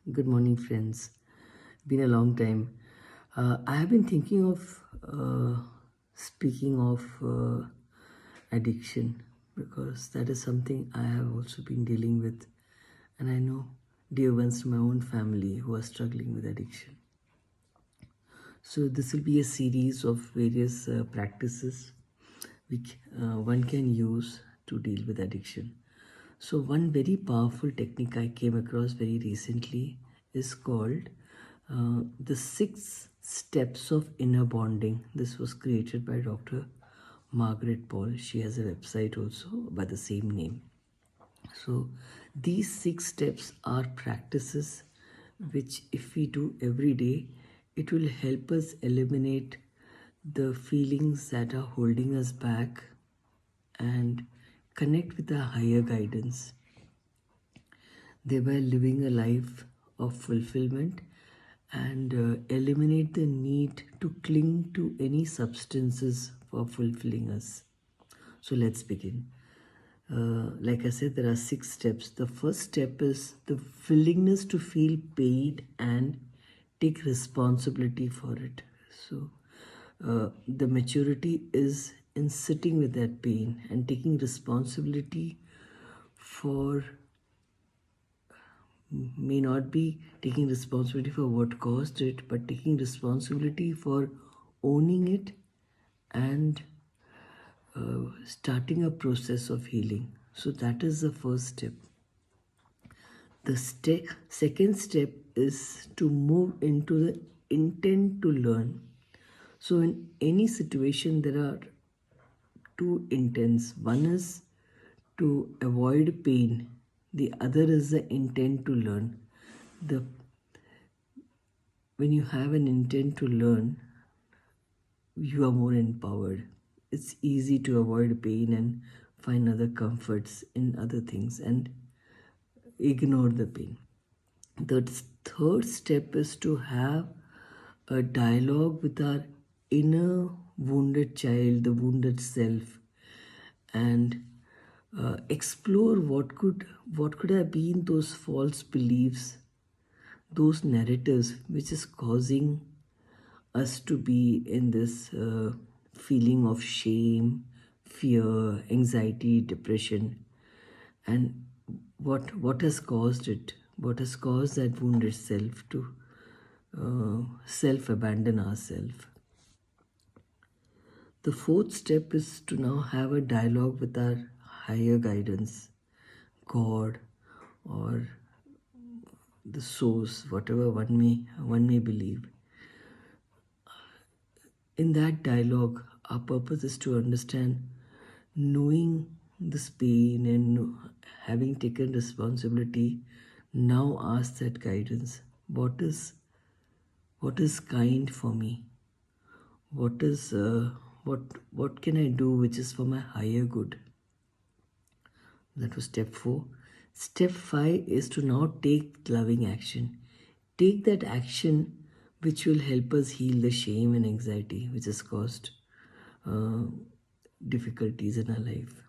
Good morning, friends. Been a long time. I have been thinking of speaking of addiction because that is something I have also been dealing with, and I know dear ones to my own family who are struggling with addiction. So this will be a series of various practices which one can use to deal with addiction. So one very powerful technique I came across very recently is called the 6 steps of inner bonding. This was created by Dr. Margaret Paul. She has a website also by the same name. So these 6 steps are practices which if we do every day, it will help us eliminate the feelings that are holding us back and connect with our higher guidance, thereby living a life of fulfillment and eliminate the need to cling to any substances for fulfilling us. So let's begin. Like I said, there are 6 steps. The first step is the willingness to feel pain and take responsibility for it. So, the maturity is in sitting with that pain and taking responsibility for, may not be taking responsibility for what caused it, but taking responsibility for owning it and starting a process of healing. So that is the first step. The second step is to move into the intent to learn. So in any situation, there are two intents. One is to avoid pain. The other is the intent to learn. The When you have an intent to learn, you are more empowered. It's easy to avoid pain and find other comforts in other things and ignore the pain. The third step is to have a dialogue with our inner wounded child, the wounded self, and explore what could have been those false beliefs, those narratives which is causing us to be in this feeling of shame, fear, anxiety, depression, and what has caused it, what has caused that wounded self to self abandon ourselves. The fourth step is to now have a dialogue with our higher guidance, God, or the source, whatever one may believe. In that dialogue, our purpose is to understand, knowing this pain and having taken responsibility, now ask that guidance. What is kind for me? What is what can I do which is for my higher good? That was step 4. Step 5 is to now take loving action. Take that action which will help us heal the shame and anxiety which has caused uh, difficulties in our life.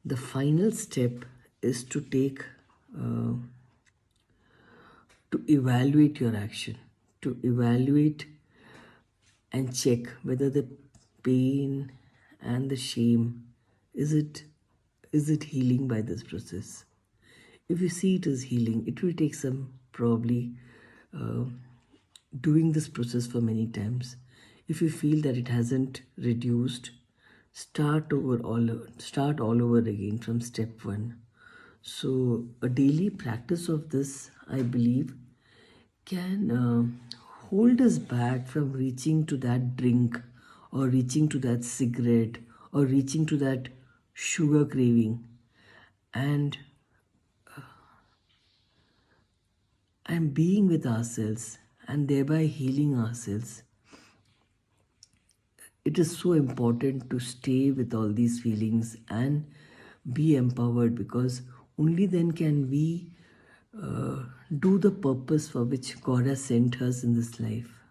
The final step is to evaluate your action, to evaluate and check whether the pain and the shame, is it healing by this process. If you see it as healing, it will take some probably uh, doing this process for many times. If you feel that it hasn't reduced, start all over again from step 1. So a daily practice of this, I believe, can hold us back from reaching to that drink or reaching to that cigarette or reaching to that sugar craving and being with ourselves and thereby healing ourselves. It is so important to stay with all these feelings and be empowered, because only then can we do the purpose for which God has sent us in this life.